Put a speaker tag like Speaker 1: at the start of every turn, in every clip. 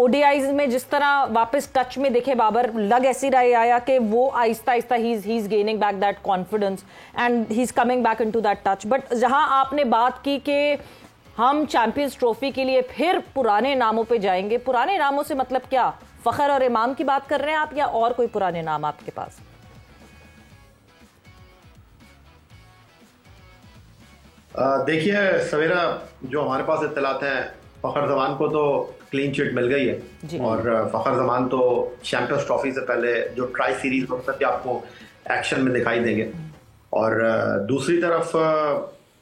Speaker 1: ODIs में जिस तरह वापस टच में देखे बाबर, लग ऐसी रहा आया कि वो Aahista Aahista he is gaining back that confidence and he is coming back into that touch. But जहां आपने बात की कि हम चैंपियंस ट्रॉफी के लिए फिर पुराने नामों पे जाएंगे, पुराने नामों से मतलब क्या, फखर और इमाम की बात कर रहे हैं आप या और कोई पुराने नाम आपके पास?
Speaker 2: देखिए सवेरा, जो हमारे पास इत्तलात हैं, फखर जमान को तो क्लीन चिट मिल गई है और फखर जमान तो चैंपियंस ट्रॉफी से पहले जो ट्राई सीरीज होता है आपको एक्शन में दिखाई देंगे। और दूसरी तरफ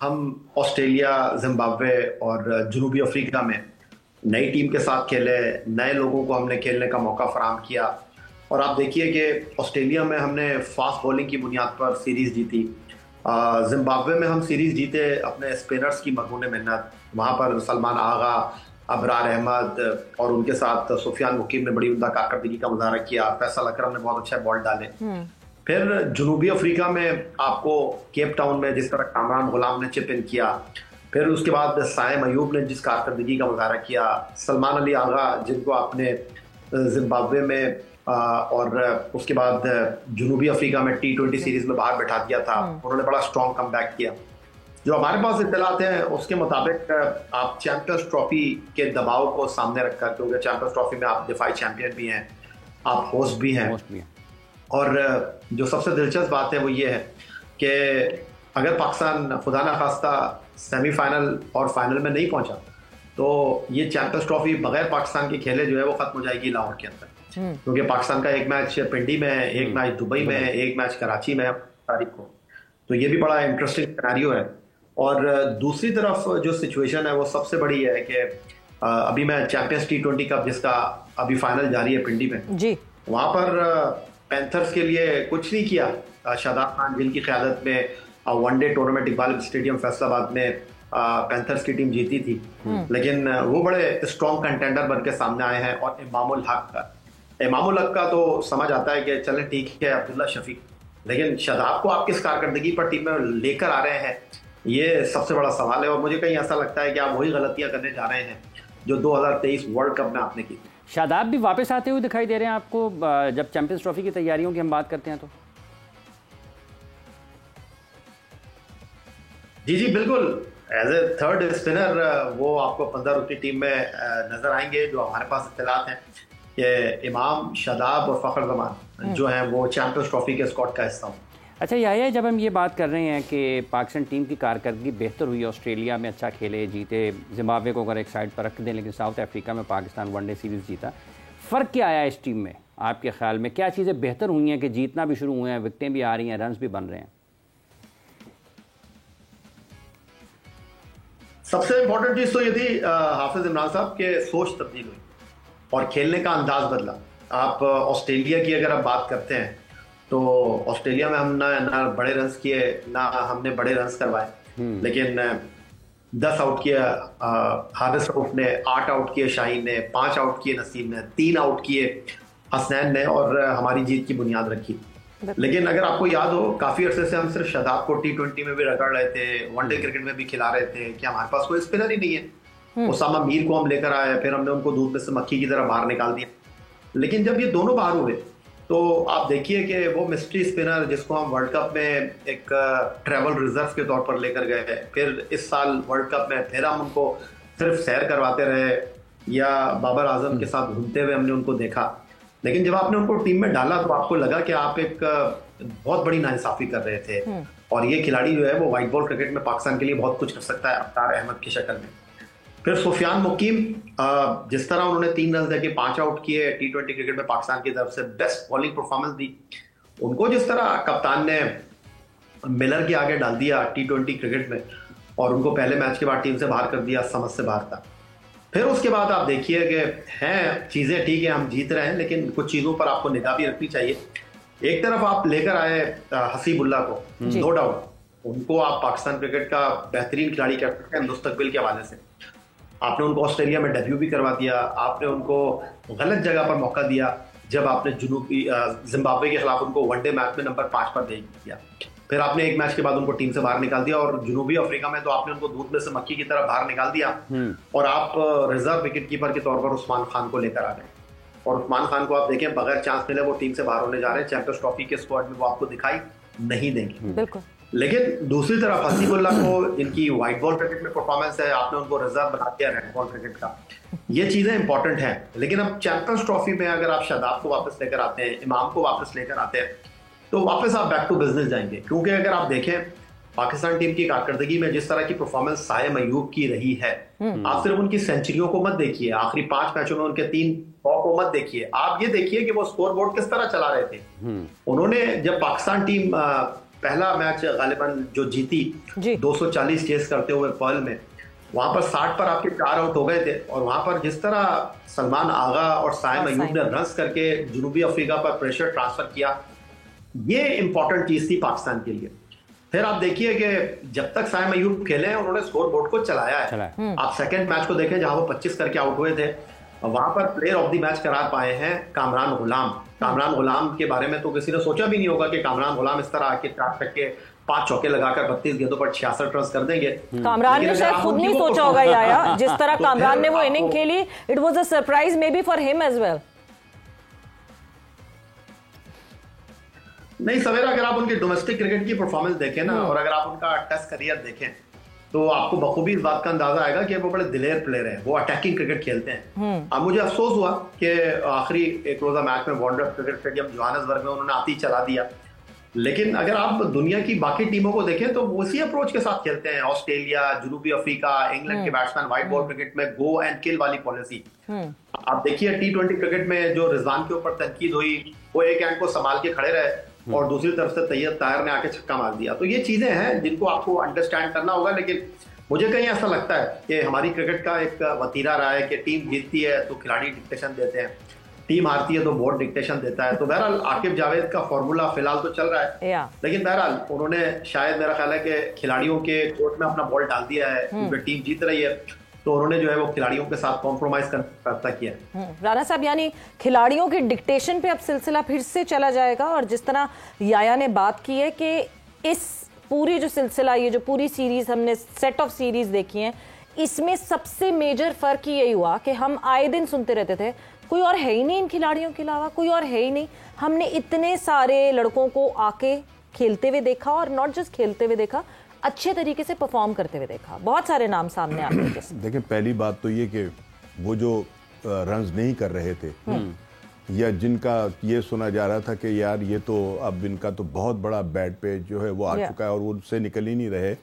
Speaker 2: हम ऑस्ट्रेलिया, जिम्बाब्वे और जनूबी अफ्रीका में नई टीम के साथ खेले, नए लोगों को हमने खेलने का मौका फराहम किया। और आप देखिए कि ऑस्ट्रेलिया में हमने फास्ट बॉलिंग की बुनियाद पर सीरीज जीती, जिम्बाब्वे में हम सीरीज जीते अपने स्पिनर्स की मरहून मेहनत, वहाँ पर सलमान आगा, अबरार अहमद और उनके साथ सुफियान मुकीम ने बड़ी उम्दा कारकर्दगी का मुजाहरा किया, फैसल अकरम ने बहुत अच्छा बॉल डाले। फिर जनूबी अफ्रीका में आपको केप टाउन में जिस तरह कामरान गुलाम ने चिप इन किया, फिर उसके बाद साइम अयूब ने जिस कारकर्दगी का मुजाहरा किया, सलमान अली आगा जिनको आपने जिम्बाब्वे में और उसके बाद जनूबी अफ्रीका में T20 सीरीज में बाहर बैठा दिया था, उन्होंने बड़ा स्ट्रॉन्ग कमबैक किया। जो हमारे पास इत्तलात हैं उसके मुताबिक आप चैंपियंस ट्रॉफी के दबाव को सामने रखकर, क्योंकि चैंपियंस ट्रॉफी में आप दिफाई चैंपियन भी हैं, आप होस्ट भी हैं, और जो सबसे दिलचस्प बात है वो ये है कि अगर पाकिस्तान खुदा ना खास्ता सेमीफाइनल और फाइनल में नहीं पहुंचा तो ये चैंपियंस ट्रॉफी बगैर पाकिस्तान के खेले जो है वो खत्म हो जाएगी लाहौर के अंदर, क्योंकि पाकिस्तान का एक मैच पिंडी में है, एक मैच दुबई में है, एक मैच कराची में है तारीख को। तो ये भी बड़ा इंटरेस्टिंग सिनेरियो है। और दूसरी तरफ जो सिचुएशन है वो सबसे बड़ी है कि अभी मैं चैंपियंस T20 कप जिसका अभी फाइनल जारी है पिंडी में जी, वहां पर पैंथर्स के लिए कुछ नहीं किया। शादाब खान जिनकी क़यादत में one day tournament Iqbal stadium Faisalabad में पैंथर्स की टीम जीती थी, लेकिन वो बड़े स्ट्रॉन्ग कंटेंडर बन के सामने आए हैं। और इमामुल हक का तो समझ आता है कि चलें ठीक है अब्दुल्ला शफीक, लेकिन शादाब को आप किस कारकर्दगी पर टीम में लेकर आ रहे हैं, ये सबसे बड़ा सवाल है। और मुझे कहीं ऐसा लगता है कि आप वही गलतियां करने जा रहे हैं जो 2023 वर्ल्ड कप में आपने की।
Speaker 3: शादाब भी वापस आते हुए दिखाई दे रहे हैं आपको जब चैंपियंस ट्रॉफी की तैयारियों की हम बात करते हैं तो?
Speaker 2: जी बिल्कुल, एज ए थर्ड स्पिनर वो आपको 15 की टीम में नजर आएंगे। जो हमारे पास इत्तलात हैं कि इमाम, शादाब और फखर जमान जो हैं वो चैंपियंस ट्रॉफी के स्क्वाड का हिस्सा हों।
Speaker 3: अच्छा याहिया, जब हम ये बात कर रहे हैं कि पाकिस्तान टीम की कारकर्दगी बेहतर हुई, ऑस्ट्रेलिया में अच्छा खेले, जीते, जिम्बाब्वे को अगर एक साइड पर रख दें, लेकिन साउथ अफ्रीका में पाकिस्तान वनडे सीरीज़ जीता, फ़र्क क्या आया इस टीम में आपके ख्याल में? क्या चीज़ें बेहतर हुई हैं कि जीतना भी शुरू हुए हैं, विकटें भी आ रही हैं, रन्स भी बन रहे हैं?
Speaker 2: सबसे इंपॉर्टेंट चीज़ तो ये थी हाफिज इमरान साहब के सोच तब्दील हुई और खेलने का अंदाज बदला। आप ऑस्ट्रेलिया की अगर आप बात करते हैं तो ऑस्ट्रेलिया में हम ना बड़े रन्स किए, ना हमने बड़े रन्स करवाए, लेकिन 10 आउट किए हारिस रऊफ ने, 8 आउट किए शाहीन ने, 5 आउट किए नसीम ने, 3 आउट किए हसनैन ने और हमारी जीत की बुनियाद रखी। लेकिन अगर आपको याद हो, काफी अरसे से हम सिर्फ शादाब को T20 में भी रगड़ रहे थे, वनडे क्रिकेट में भी खिला रहे थे कि हमारे पास कोई स्पिनर ही नहीं है। उसामा मीर को हम लेकर आए, फिर हमने उनको दूध में से मक्खी की तरह बाहर निकाल दिया। लेकिन जब ये दोनों बाहर हुए तो आप देखिए कि वो मिस्ट्री स्पिनर जिसको हम वर्ल्ड कप में एक ट्रैवल रिजर्व के तौर पर लेकर गए, फिर इस साल वर्ल्ड कप में फिर हम उनको सिर्फ सैर करवाते रहे या बाबर आजम के साथ घूमते हुए हमने उनको देखा, लेकिन जब आपने उनको टीम में डाला तो आपको लगा कि आप एक बहुत बड़ी नाइंसाफी कर रहे थे। और ये खिलाड़ी जो है वो व्हाइट बॉल क्रिकेट में पाकिस्तान के लिए बहुत कुछ कर सकता है अब्रार अहमद की शक्ल में। फिर सुफियान मुकीम, जिस तरह उन्होंने 3 रन देके 5 आउट किए T20 क्रिकेट में पाकिस्तान की तरफ से बेस्ट बॉलिंग परफॉर्मेंस दी, उनको जिस तरह कप्तान ने मिलर के आगे डाल दिया T20 क्रिकेट में और उनको पहले मैच के बाद टीम से बाहर कर दिया, समझ से बाहर था। फिर उसके बाद आप देखिए कि हैं चीज़ें ठीक है, हम जीत रहे हैं, लेकिन कुछ चीज़ों पर आपको निगाह भी रखनी चाहिए। एक तरफ आप लेकर आए हसीबुल्ला को, नो डाउट उनको आप पाकिस्तान क्रिकेट का बेहतरीन खिलाड़ी कह सकते हैं मुस्तकबिल के हवाले से। आपने उनको ऑस्ट्रेलिया में डेब्यू भी करवा दिया, आपने उनको गलत जगह पर मौका दिया जब आपने जिम्बाब्वे के खिलाफ उनको वनडे मैच में नंबर 5 पर भेज दिया। फिर आपने एक मैच के बाद उनको टीम से बाहर निकाल दिया, और जनूबी अफ्रीका में तो आपने उनको दूध में से मक्खी की तरह बाहर निकाल दिया, और आप रिजर्व विकेट कीपर के तौर पर उस्मान खान को लेकर आ गए। और उस्मान खान को आप देखें, बगैर चांस मिले वो टीम से बाहर होने जा रहे हैं। चैंपियंस ट्रॉफी के स्क्वाड में वो आपको दिखाई नहीं देंगे।
Speaker 1: बिल्कुल।
Speaker 2: लेकिन दूसरी तरफ हसीबुल्लाह को इनकी व्हाइट बॉल क्रिकेट में परफॉर्मेंस है, आपने उनको रिजर्व बना दिया रेड बॉल क्रिकेट का, ये चीजें इंपॉर्टेंट हैं। लेकिन अब चैंपियंस ट्रॉफी में अगर आप शादाब को वापस लेकर आते हैं, इमाम को वापस लेकर आते हैं, तो वापस आप बैक टू बिजनेस जाएंगे। क्योंकि अगर आप देखें पाकिस्तान टीम की कारकर्दगी में जिस तरह की परफॉर्मेंस सायम अयूब की रही है, आप सिर्फ उनकी सेंचुरियों को मत देखिए, आखिरी 5 मैचों में उनके 3 टॉप को मत देखिए, आप ये देखिए कि वो स्कोर बोर्ड किस तरह चला रहे थे। उन्होंने जब पाकिस्तान टीम पहला मैच गालिबन जो जीती 240 चेस करते हुए पर्ल में, वहां पर 60 पर आपके 4 आउट हो गए थे, और वहां पर जिस तरह सलमान आगा और सायम अयूब ने रन्स करके जनूबी अफ्रीका पर प्रेशर ट्रांसफर किया, ये इंपॉर्टेंट चीज थी पाकिस्तान के लिए। फिर आप देखिए कि जब तक सायम अयूब खेले हैं उन्होंने स्कोर बोर्ड को चलाया है। आप सेकंड मैच को देखें जहां वो 25 करके आउट हुए थे, वहां पर प्लेयर ऑफ द मैच करार पाए हैं कामरान गुलाम। कामरान गुलाम के बारे में तो किसी ने सोचा भी नहीं होगा कि कामरान गुलाम इस तरह आके 4 छक्के 5 चौके लगाकर 32 गेंदों पर 66 रन कर देंगे।
Speaker 1: कामरान ने शायद खुद नहीं सोचा होगा यार, जिस तरह कामरान ने वो इनिंग खेली, it was a surprise maybe for him as well.
Speaker 2: नहीं सवेरा, अगर आप उनके डोमेस्टिक क्रिकेट की परफॉर्मेंस देखें ना, और अगर आप उनका टेस्ट करियर देखें, तो आपको बखूबी इस बात का अंदाजा आएगा कि वो बड़े दिलेर प्लेयर हैं, वो अटैकिंग क्रिकेट खेलते हैं। अब मुझे अफसोस हुआ कि आखिरी एक रोजा मैच में वॉन्डर क्रिकेट स्टेडियम जोहान्सबर्ग में उन्होंने आती चला दिया। लेकिन अगर आप दुनिया की बाकी टीमों को देखें तो वो उसी अप्रोच के साथ खेलते हैं। ऑस्ट्रेलिया, जनूबी अफ्रीका, इंग्लैंड के बैट्समैन व्हाइट बॉल क्रिकेट में गो एंड किल वाली पॉलिसी। आप देखिए T20 क्रिकेट में जो रिजवान के ऊपर तनकीद हुई, वो एक एंड को संभाल के खड़े रहे और दूसरी तरफ से तैयब ताहिर ने आके छक्का मार दिया। तो ये चीजें हैं जिनको आपको अंडरस्टैंड करना होगा। लेकिन मुझे कहीं ऐसा लगता है कि हमारी क्रिकेट का एक वतीरा रहा है कि टीम जीतती है तो खिलाड़ी डिक्टेशन देते हैं, टीम हारती है तो बोर्ड डिक्टेशन देता है। तो बहरहाल आकिब जावेद का फॉर्मूला फिलहाल तो चल रहा है, लेकिन बहरहाल उन्होंने शायद, मेरा ख्याल है कि खिलाड़ियों के कोर्ट में अपना बॉल डाल दिया है, क्योंकि टीम जीत रही है, तो उन्होंने जो है वो खिलाड़ियों के साथ कॉम्प्रोमाइज करता किया है।
Speaker 1: राणा साहब, यानी खिलाड़ियों के डिक्टेशन पे अब सिलसिला फिर से चला जाएगा, और जिस तरह याया ने बात की है कि इस पूरी जो सिलसिला, ये जो पूरी सीरीज हमने सेट ऑफ सीरीज देखी है, इसमें सबसे मेजर फर्क यही हुआ कि हम आए दिन सुनते रहते थे कोई और है ही नहीं इन खिलाड़ियों के अलावा, कोई और है ही नहीं। हमने इतने सारे लड़कों को आके खेलते हुए देखा, और नॉट जस्ट खेलते हुए देखा, अच्छे तरीके से परफॉर्म करते हुए देखा। बहुत सारे नाम सामने आते हैं।
Speaker 4: देखिए, पहली बात तो ये कि वो जो रन्स नहीं कर रहे थे, या जिनका ये सुना जा रहा था कि यार ये तो अब इनका तो बहुत बड़ा बैड पे जो है वो आ चुका है और वो उससे निकल ही नहीं रहे,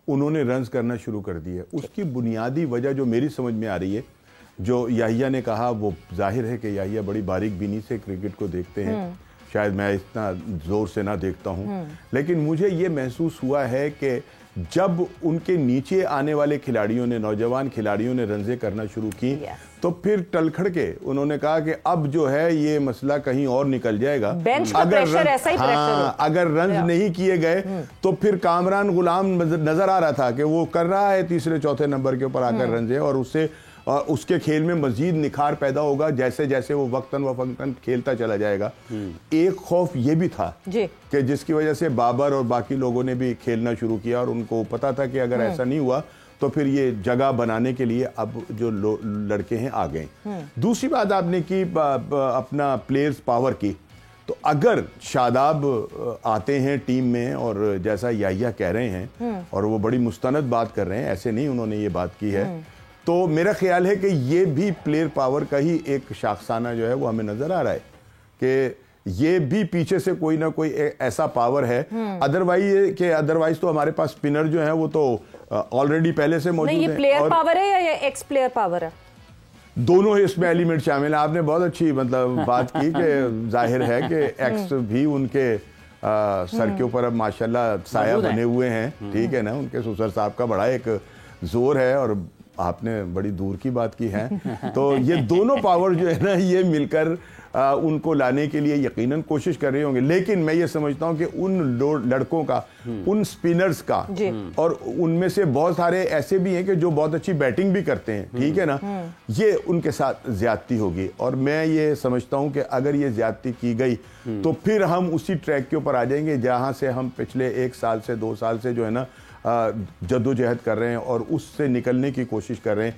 Speaker 4: उन्होंने रन्स करना शुरू कर दिए। उसकी बुनियादी वजह जो मेरी समझ में आ रही है, जो याहिया ने कहा, वो जाहिर है कि याहिया बड़ी बारीक बीनी से क्रिकेट को देखते हैं। शायद मैं इतना जोर से ना देखता हूं, लेकिन मुझे ये महसूस हुआ है कि जब उनके नीचे आने वाले खिलाड़ियों ने, नौजवान खिलाड़ियों ने रन्जें करना शुरू की, तो फिर टलखड़ के उन्होंने कहा कि अब जो है ये मसला कहीं और निकल जाएगा।
Speaker 1: बेंच का प्रेशर ऐसा ही प्रेशर
Speaker 4: अगर रन्स नहीं किए गए तो फिर कामरान गुलाम नजर आ रहा था कि वो कर रहा है तीसरे चौथे नंबर के ऊपर आकर रन्जें, और उससे उसके खेल में मजीद निखार पैदा होगा जैसे जैसे वो वक्तन व फक्तन खेलता चला जाएगा। एक खौफ ये भी था कि जिसकी वजह से बाबर और बाकी लोगों ने भी खेलना शुरू किया, और उनको पता था कि अगर ऐसा नहीं हुआ तो फिर ये जगह बनाने के लिए अब जो लड़के हैं आ गए। दूसरी बात आपने की अपना प्लेयर्स पावर की, तो अगर शादाब आते हैं टीम में और जैसा याहिया कह रहे हैं, और वो बड़ी मुस्तनद बात कर रहे हैं, ऐसे नहीं उन्होंने ये बात की है, तो मेरा ख्याल है कि ये भी प्लेयर पावर का ही एक शाखसाना जो है वो हमें नजर आ रहा है कि ये भी पीछे से कोई ना कोई ऐसा पावर है। अदरवाइज तो हमारे पास स्पिनर जो है वो तो ऑलरेडी पहले से मौजूद है।
Speaker 1: ये प्लेयर पावर है या एक्स प्लेयर पावर है?
Speaker 4: दोनों इसमें एलिमेंट शामिल है। आपने बहुत अच्छी मतलब बात की कि जाहिर है कि एक्स भी उनके सर के ऊपर अब माशाल्लाह साया बने हुए हैं, ठीक है ना, उनके सुसर साहब का बड़ा एक जोर है, और आपने बड़ी दूर की बात की है। तो ये दोनों पावर जो है ना, ये मिलकर उनको लाने के लिए यकीनन कोशिश कर रहे होंगे। लेकिन मैं ये समझता हूं कि उन लड़कों का, उन स्पिनर्स का, और उनमें से बहुत सारे ऐसे भी हैं कि जो बहुत अच्छी बैटिंग भी करते हैं, ठीक है ना, ये उनके साथ ज्यादती होगी। और मैं ये समझता हूं कि अगर ये ज्यादती की गई तो फिर हम उसी ट्रैक के ऊपर आ जाएंगे जहां से हम पिछले 1 साल से 2 साल से जो है ना जद्दोजहद कर रहे हैं और उससे निकलने की कोशिश कर रहे हैं।